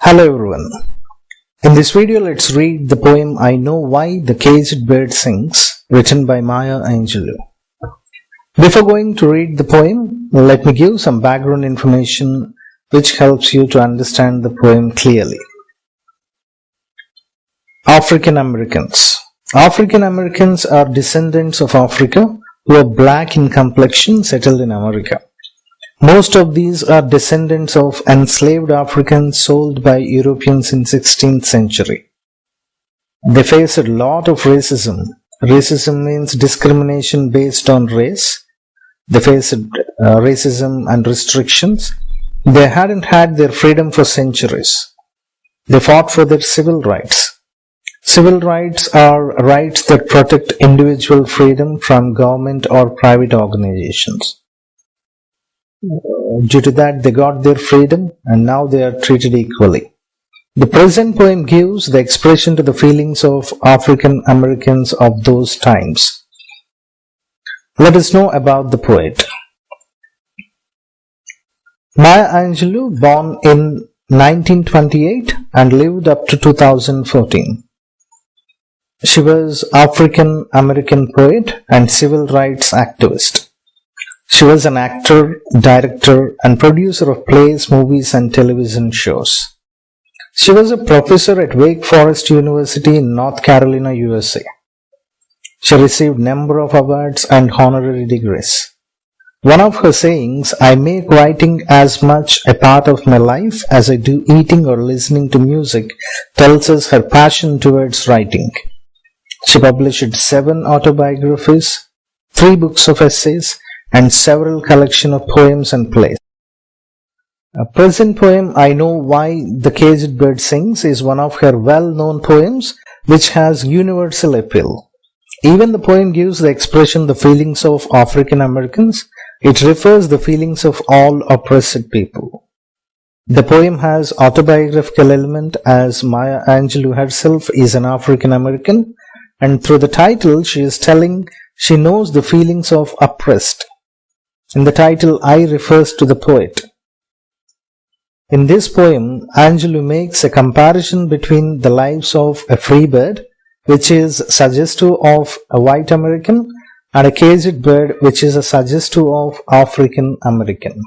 Hello everyone. In this video, let's read the poem I Know Why the Caged Bird Sings, written by Maya Angelou. Before going to read the poem, let me give some background information which helps you to understand the poem clearly. African Americans. African Americans are descendants of Africa who are black in complexion settled in America. Most of these are descendants of enslaved Africans sold by Europeans in 16th century. They face a lot of racism. Racism means discrimination based on race. They faced racism and restrictions. They hadn't had their freedom for centuries. They fought for their civil rights. Civil rights are rights that protect individual freedom from government or private organizations. Due to that, they got their freedom and now they are treated equally. The present poem gives the expression to the feelings of African Americans of those times. Let us know about the poet. Maya Angelou, born in 1928 and lived up to 2014. She was African American poet and civil rights activist. She was an actor, director, and producer of plays, movies, and television shows. She was a professor at Wake Forest University in North Carolina, USA. She received a number of awards and honorary degrees. One of her sayings, "I make writing as much a part of my life as I do eating or listening to music," tells us her passion towards writing. She published 7 autobiographies, 3 books of essays, and several collections of poems and plays. A present poem, I Know Why the Caged Bird Sings, is one of her well-known poems which has universal appeal. Even the poem gives the expression the feelings of African Americans. It refers the feelings of all oppressed people. The poem has autobiographical element as Maya Angelou herself is an African American, and through the title she is telling she knows the feelings of oppressed. In the title, I refers to the poet. In this poem, Angelou makes a comparison between the lives of a free bird, which is suggestive of a white American, and a caged bird, which is a suggestive of African American.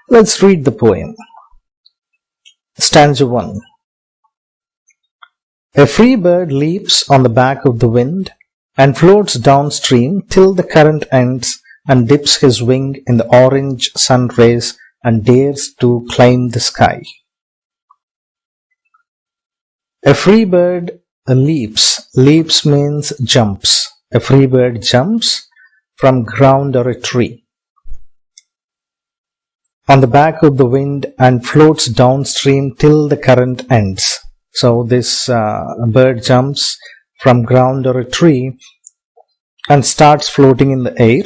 Let's read the poem. Stanza 1. A free bird leaps on the back of the wind and floats downstream till the current ends, and dips his wing in the orange sun rays and dares to climb the sky. A free bird leaps. Leaps means jumps. A free bird jumps from ground or a tree on the back of the wind and floats downstream till the current ends. So this bird jumps from ground or a tree and starts floating in the air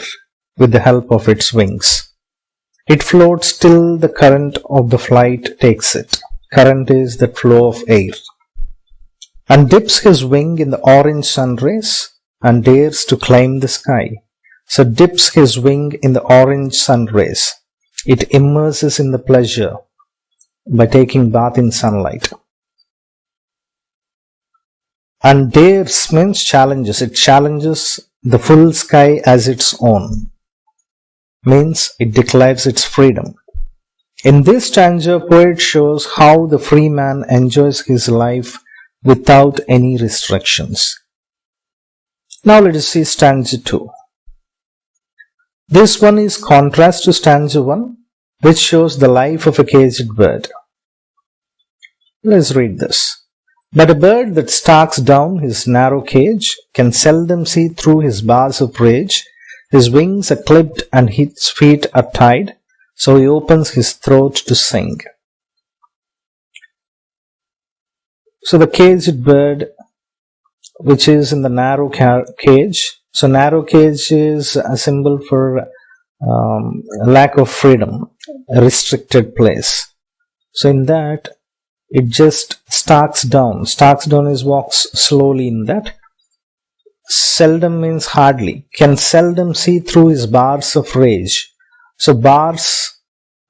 with the help of its wings. It floats till the current of the flight takes it. Current is the flow of air. And dips his wing in the orange sun rays and dares to climb the sky. So dips his wing in the orange sun rays. It immerses in the pleasure by taking bath in sunlight. And dares means challenges. It challenges the full sky as its own. Means it declares its freedom. In this stanza, poet shows how the free man enjoys his life without any restrictions. Now let us see stanza 2. This one is contrast to stanza 1, which shows the life of a caged bird. Let's read this. But a bird that stalks down his narrow cage can seldom see through his bars of rage. His wings are clipped and his feet are tied, so he opens his throat to sing. So the caged bird, which is in the narrow cage. So narrow cage is a symbol for lack of freedom, a restricted place. So in that, it just stalks down. Stalks down is walks slowly in that. Seldom means hardly. Can seldom see through his bars of rage. So bars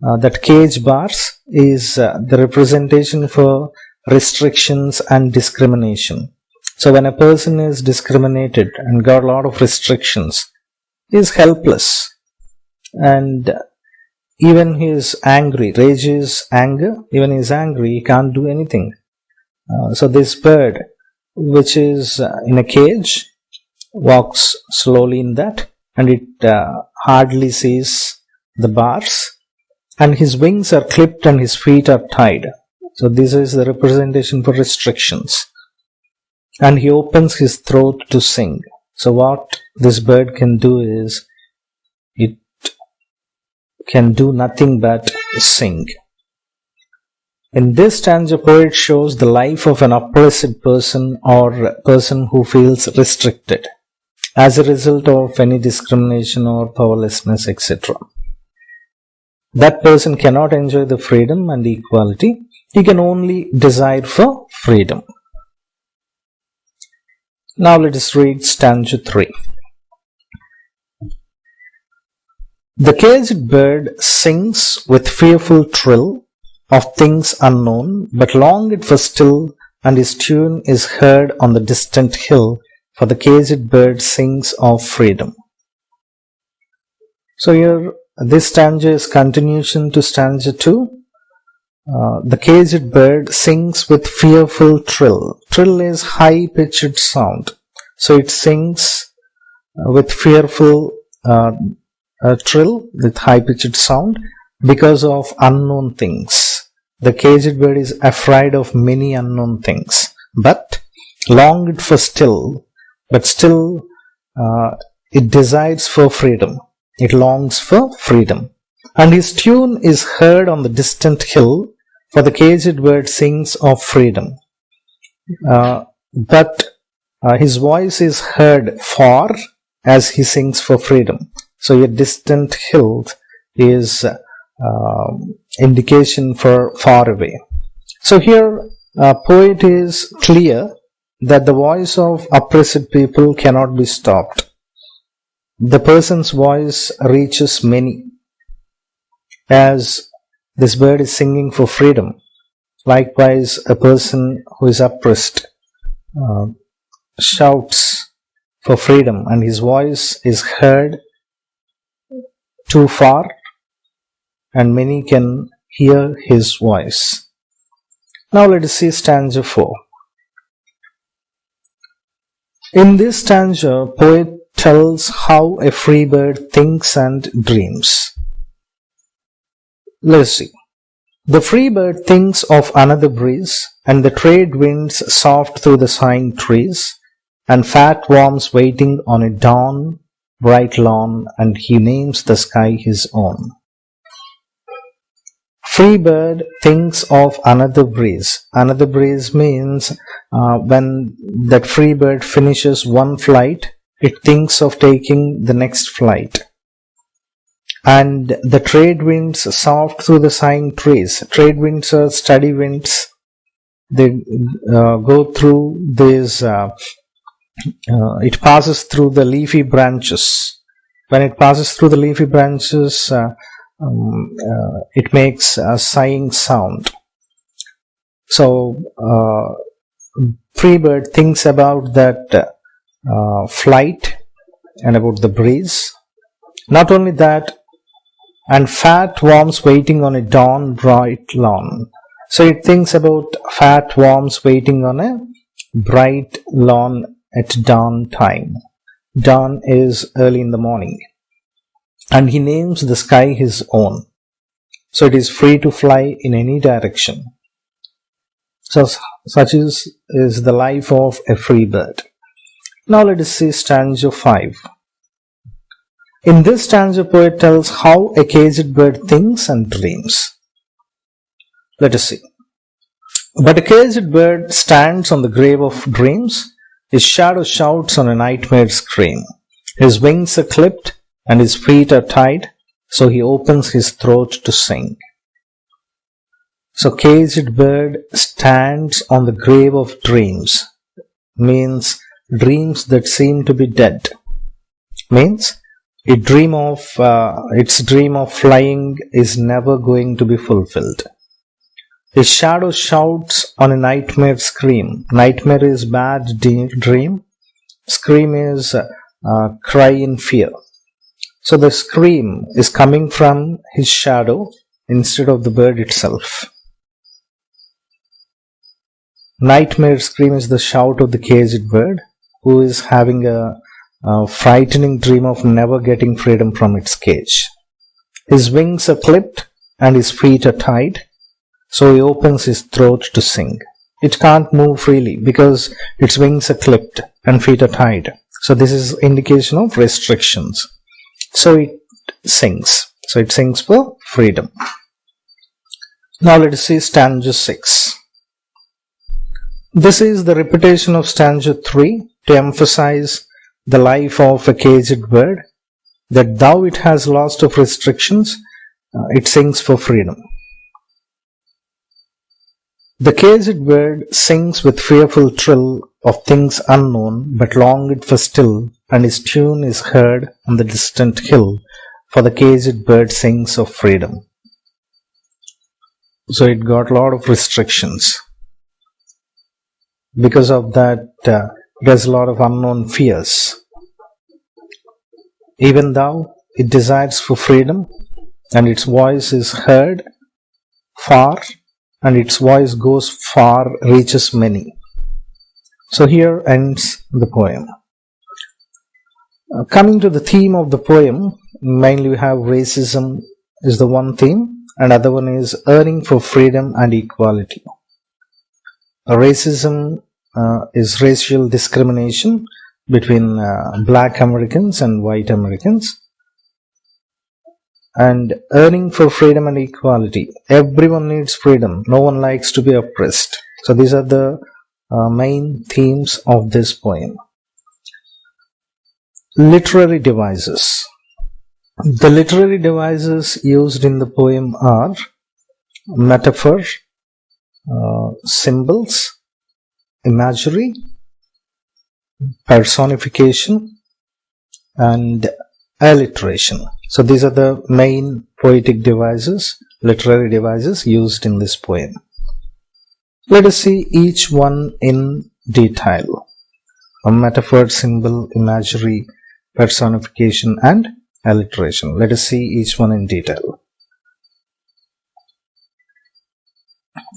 that cage bars is the representation for restrictions and discrimination. So when a person is discriminated and got a lot of restrictions, he is helpless, and even he is angry. Rage is anger. Even he is angry, he can't do anything. So this bird, which is in a cage, walks slowly in that, and it hardly sees the bars, and his wings are clipped and his feet are tied. So this is the representation for restrictions. And he opens his throat to sing. So what this bird can do is, it can do nothing but sing. In this stanza, poet shows the life of an oppressed person or person who feels restricted as a result of any discrimination or powerlessness, etc. That person cannot enjoy the freedom and equality. He can only desire for freedom. Now let us read stanza 3. The caged bird sings with fearful trill of things unknown, but longed for still, and his tune is heard on the distant hill, for the caged bird sings of freedom. So here, this stanza is continuation to stanza 2. The caged bird sings with fearful trill. Trill is high-pitched sound. So it sings with fearful trill, with high-pitched sound, because of unknown things. The caged bird is afraid of many unknown things, but longed for still, but still it desires for freedom. It longs for freedom. And his tune is heard on the distant hill, for the caged bird sings of freedom. But his voice is heard far as he sings for freedom. So a distant hill is indication for far away. So here poet is clear that the voice of oppressed people cannot be stopped. The person's voice reaches many, as this bird is singing for freedom. Likewise, a person who is oppressed shouts for freedom, and his voice is heard too far, and many can hear his voice. Now let us see stanza 4. In this stanza, poet tells how a free bird thinks and dreams. Let us see. The free bird thinks of another breeze, and the trade winds soft through the sighing trees, and fat worms waiting on a dawn bright lawn, and he names the sky his own. Free bird thinks of another breeze. Another breeze means when that free bird finishes one flight, it thinks of taking the next flight. And the trade winds soft through the sighing trees. Trade winds are steady winds. They go through this, it passes through the leafy branches. When it passes through the leafy branches, it makes a sighing sound. So, free bird thinks about that flight and about the breeze. Not only that, and fat worms waiting on a dawn bright lawn. So it thinks about fat worms waiting on a bright lawn at dawn time. Dawn is early in the morning. And he names the sky his own. So it is free to fly in any direction. So such is the life of a free bird. Now let us see stanza 5. In this stanza, poet tells how a caged bird thinks and dreams. Let us see. But a caged bird stands on the grave of dreams. His shadow shouts on a nightmare scream. His wings are clipped and his feet are tied, so he opens his throat to sing. So caged bird stands on the grave of dreams, means dreams that seem to be dead. Means its dream of flying is never going to be fulfilled. His shadow shouts on a nightmare scream. Nightmare is bad dream. Scream is cry in fear. So the scream is coming from his shadow instead of the bird itself. Nightmare scream is the shout of the caged bird who is having a frightening dream of never getting freedom from its cage. His wings are clipped and his feet are tied, so he opens his throat to sing. It can't move freely because its wings are clipped and feet are tied. So this is indication of restrictions. So it sings. So it sings for freedom. Now let us see stanza 6. This is the repetition of stanza 3 to emphasize the life of a caged bird, that though it has lots of restrictions, it sings for freedom. The caged bird sings with fearful trill of things unknown, but longed for still, and his tune is heard on the distant hill, for the caged bird sings of freedom. So it got a lot of restrictions. Because of that, there's a lot of unknown fears. Even though it desires for freedom, and its voice is heard far, and its voice goes far, reaches many. So here ends the poem. Coming to the theme of the poem, mainly we have racism is the one theme, and other one is earning for freedom and equality. Racism is racial discrimination between black Americans and white Americans. And earning for freedom and equality. Everyone needs freedom. No one likes to be oppressed. So these are the main themes of this poem. Literary devices. The literary devices used in the poem are metaphor, symbols, imagery, personification, and alliteration. So these are the main poetic devices, literary devices used in this poem. Let us see each one in detail. A metaphor, symbol, imagery, personification, and alliteration. Let us see each one in detail.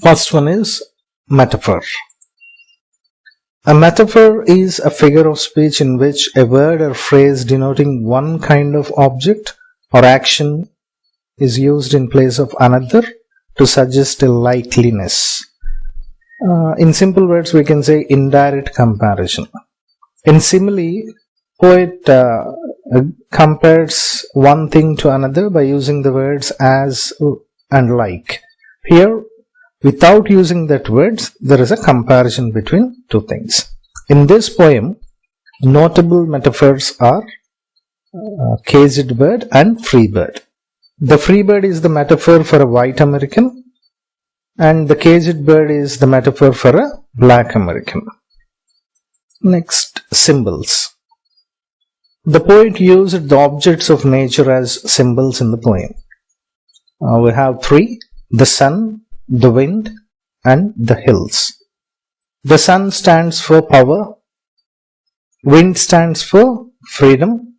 First one is metaphor. A metaphor is a figure of speech in which a word or phrase denoting one kind of object or action is used in place of another to suggest a likeliness. In simple words, we can say indirect comparison. In simile, poet compares one thing to another by using the words as and like. Here, without using that words, there is a comparison between two things. In this poem, notable metaphors are caged bird and free bird. The free bird is the metaphor for a white American, and the caged bird is the metaphor for a black American. Next, symbols. The poet used the objects of nature as symbols in the poem. We have three: the sun, the wind, and the hills. The sun stands for power, wind stands for freedom,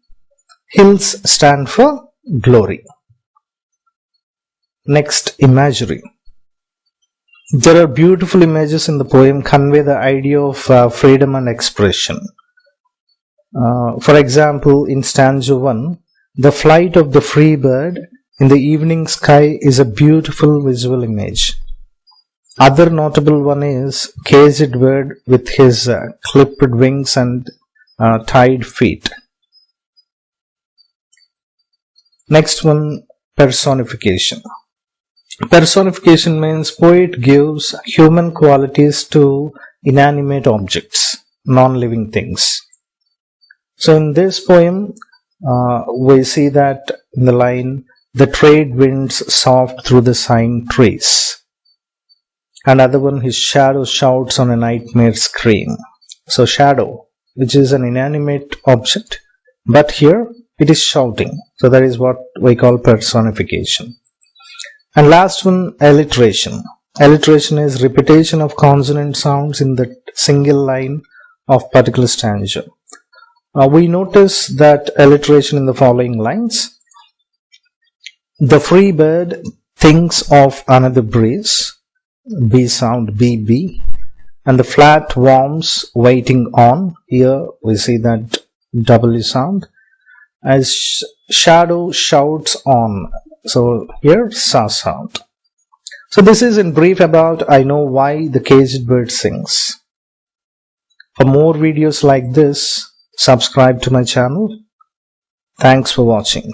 hills stand for glory. Next, imagery. There are beautiful images in the poem convey the idea of freedom and expression. For example, in stanza 1, the flight of the free bird in the evening sky is a beautiful visual image. Other notable one is caged bird with his clipped wings and tied feet. Next one, personification. Personification means poet gives human qualities to inanimate objects, non-living things. So in this poem, we see that in the line, the trade winds soft through the sighing trees. Another one, his shadow shouts on a nightmare scream. So shadow, which is an inanimate object, but here it is shouting. So that is what we call personification. And last one, alliteration. Alliteration is repetition of consonant sounds in the single line of particular stanza. We notice that alliteration in the following lines. The free bird thinks of another breeze, B sound, B. And the flat worms waiting on, here we see that W sound. As shadow shouts on, so here Sa sound. So this is in brief about I know why the caged bird sings. For more videos like this, subscribe to my channel. Thanks for watching.